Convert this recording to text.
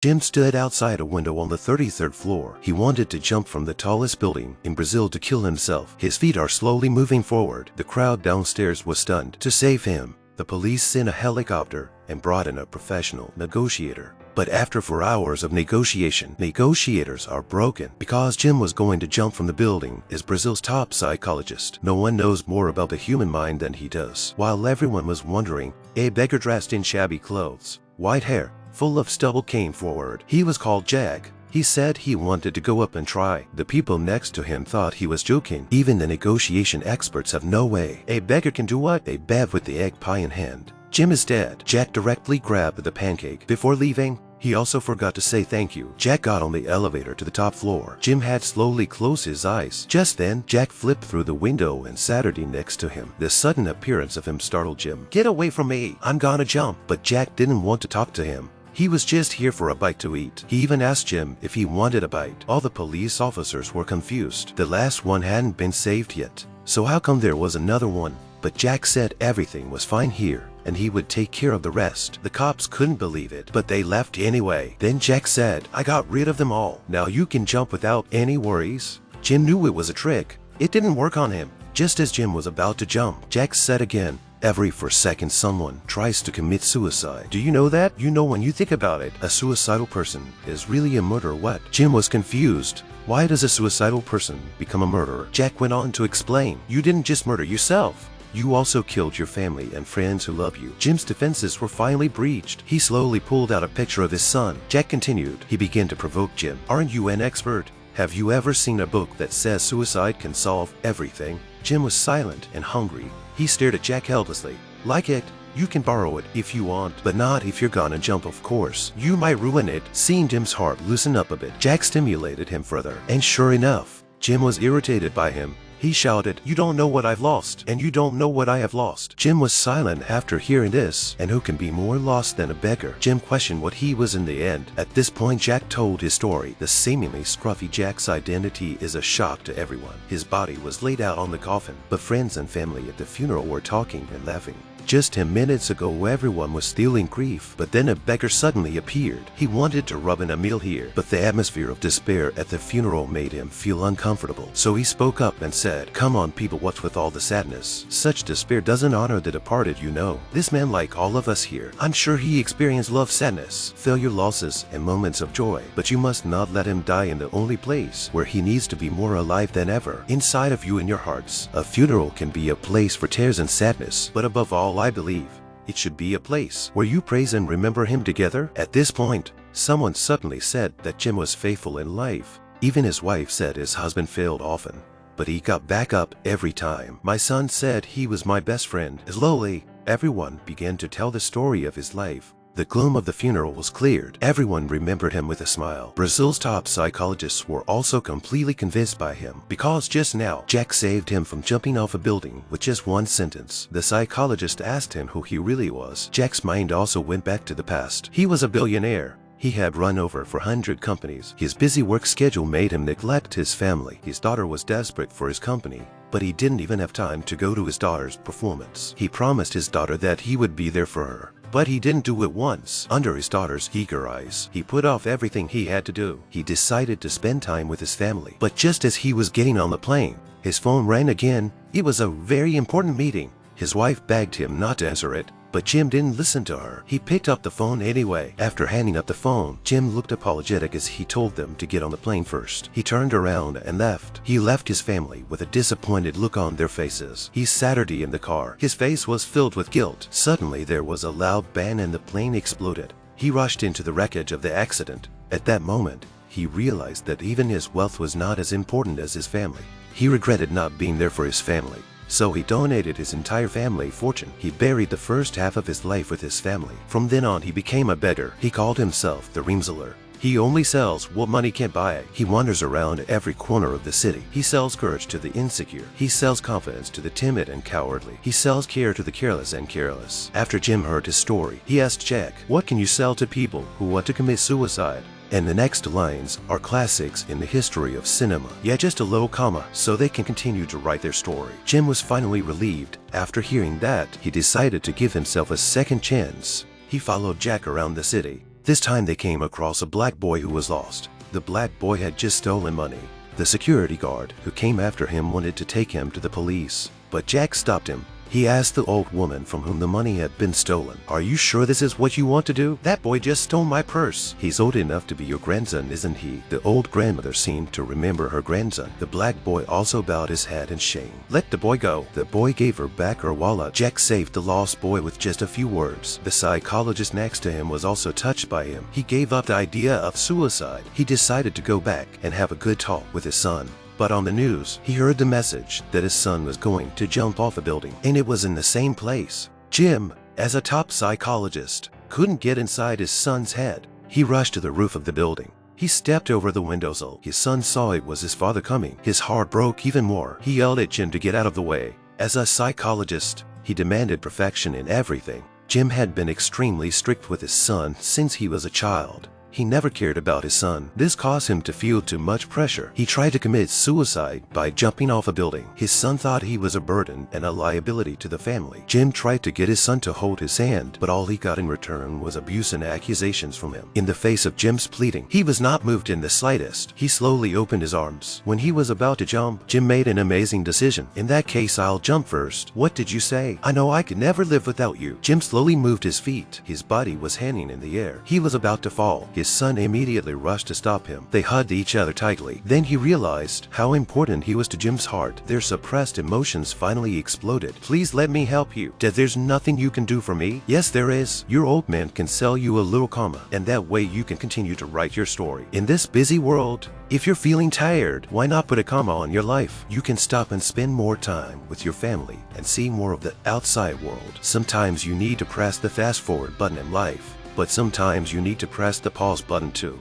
Jim stood outside a window on the 33rd floor. He wanted to jump from the tallest building in Brazil to kill himself. His feet are slowly moving forward. The crowd downstairs was stunned. To save him, the police sent a helicopter and brought in a professional negotiator. But after 4 hours of negotiation, negotiators are broken because Jim was going to jump from the building is Brazil's top psychologist. No one knows more about the human mind than he does. While everyone was wondering, a beggar dressed in shabby clothes, white hair, full of stubble came forward. He was called Jack. He said he wanted to go up and try. The people next to him thought he was joking. Even the negotiation experts have no way. A beggar can do what? A bev with the egg pie in hand. Jim is dead. Jack directly grabbed the pancake. Before leaving, he also forgot to say thank you. Jack got on the elevator to the top floor. Jim had slowly closed his eyes. Just then, Jack flipped through the window and Saturday next to him. The sudden appearance of him startled Jim. "Get away from me! I'm gonna jump!" But Jack didn't want to talk to him. He was just here for a bite to eat. He even asked Jim if he wanted a bite. All the police officers were confused. The last one hadn't been saved yet. So how come there was another one? But Jack said everything was fine here, and he would take care of the rest. The cops couldn't believe it, but they left anyway. Then Jack said, "I got rid of them all. Now you can jump without any worries." Jim knew it was a trick. It didn't work on him. Just as Jim was about to jump, Jack said again, "Every 4 seconds someone tries to commit suicide. Do you know that? You know, when you think about it, a suicidal person is really a murderer." What? Jim was confused. Why does a suicidal person become a murderer? Jack went on to explain, "You didn't just murder yourself. You also killed your family and friends who love you." Jim's defenses were finally breached. He slowly pulled out a picture of his son. Jack continued. He began to provoke Jim. "Aren't you an expert? Have you ever seen a book that says suicide can solve everything?" Jim was silent and hungry. He stared at Jack helplessly. "Like it? You can borrow it if you want, but not if you're gonna jump, of course. You might ruin it." Seeing Jim's heart loosen up a bit, Jack stimulated him further. And sure enough, Jim was irritated by him. He shouted, "You don't know what I've lost, and you don't know what I have lost." Jim was silent after hearing this, and who can be more lost than a beggar? Jim questioned what he was in the end. At this point, Jack told his story. The seemingly scruffy Jack's identity is a shock to everyone. His body was laid out on the coffin, but friends and family at the funeral were talking and laughing. Just 10 minutes ago, everyone was feeling grief, but then a beggar suddenly appeared. He wanted to rub in a meal here, but the atmosphere of despair at the funeral made him feel uncomfortable. So he spoke up and said, "Come on, people, what's with all the sadness? Such despair doesn't honor the departed, you know. This man, like all of us here, I'm sure he experienced love, sadness, failure, losses, and moments of joy. But you must not let him die in the only place where he needs to be more alive than ever, inside of you in your hearts. A funeral can be a place for tears and sadness, but above all, I believe it should be a place where you praise and remember him together." At this point, someone suddenly said that Jim was faithful in life. Even his wife said his husband failed often, but he got back up every time. "My son said he was my best friend." Slowly, everyone began to tell the story of his life. The gloom of the funeral was cleared. Everyone remembered him with a smile. Brazil's top psychologists were also completely convinced by him, because just now, Jack saved him from jumping off a building with just one sentence. The psychologist asked him who he really was. Jack's mind also went back to the past. He was a billionaire. He had run over 400 companies. His busy work schedule made him neglect his family. His daughter was desperate for his company, but he didn't even have time to go to his daughter's performance. He promised his daughter that he would be there for her, but he didn't do it once. Under his daughter's eager eyes, he put off everything he had to do. He decided to spend time with his family. But just as he was getting on the plane, his phone rang again. It was a very important meeting. His wife begged him not to answer it, but Jim didn't listen to her. He picked up the phone anyway. After hanging up the phone, Jim looked apologetic as he told them to get on the plane first. He turned around and left. He left his family with a disappointed look on their faces. He Saturday in the car. His face was filled with guilt. Suddenly there was a loud bang and the plane exploded. He rushed into the wreckage of the accident. At that moment, he realized that even his wealth was not as important as his family. He regretted not being there for his family. So he donated his entire family fortune. He buried the first half of his life with his family. From then on, he became a beggar. He called himself the Dreamseller. He only sells what money can't buy. He wanders around every corner of the city. He sells courage to the insecure. He sells confidence to the timid and cowardly. He sells care to the careless and careless. After Jim heard his story, he asked Jack, "What can you sell to people who want to commit suicide?" And the next lines are classics in the history of cinema. Yeah, just a little comma so they can continue to write their story. Jim was finally relieved. After hearing that, he decided to give himself a second chance. He followed Jack around the city, This time they came across a black boy who was lost. The black boy had just stolen money. The security guard who came after him wanted to take him to the police, but Jack stopped him. He asked the old woman from whom the money had been stolen, "Are you sure this is what you want to do? That boy just stole my purse. He's old enough to be your grandson, isn't he?" The old grandmother seemed to remember her grandson. The black boy also bowed his head in shame. "Let the boy go." The boy gave her back her wallet. Jack saved the lost boy with just a few words. The psychologist next to him was also touched by him. He gave up the idea of suicide. He decided to go back and have a good talk with his son. But on the news, he heard the message that his son was going to jump off a building, and it was in the same place. Jim, as a top psychologist, couldn't get inside his son's head. He rushed to the roof of the building. He stepped over the windowsill. His son saw it was his father coming. His heart broke even more. He yelled at Jim to get out of the way. As a psychologist, he demanded perfection in everything. Jim had been extremely strict with his son since he was a child. He never cared about his son. This caused him to feel too much pressure. He tried to commit suicide by jumping off a building. His son thought he was a burden and a liability to the family. Jim tried to get his son to hold his hand, but all he got in return was abuse and accusations from him. In the face of Jim's pleading, he was not moved in the slightest. He slowly opened his arms. When he was about to jump, Jim made an amazing decision. "In that case, I'll jump first." "What did you say?" "I know I could never live without you." Jim slowly moved his feet. His body was hanging in the air. He was about to fall. His son immediately rushed to stop him. They hugged each other tightly. Then he realized how important he was to Jim's heart. Their suppressed emotions finally exploded. "Please let me help you. There's nothing you can do for me?" "Yes, there is. Your old man can sell you a little comma, and that way you can continue to write your story. In this busy world, if you're feeling tired, why not put a comma on your life? You can stop and spend more time with your family and see more of the outside world. Sometimes you need to press the fast forward button in life, but sometimes you need to press the pause button too.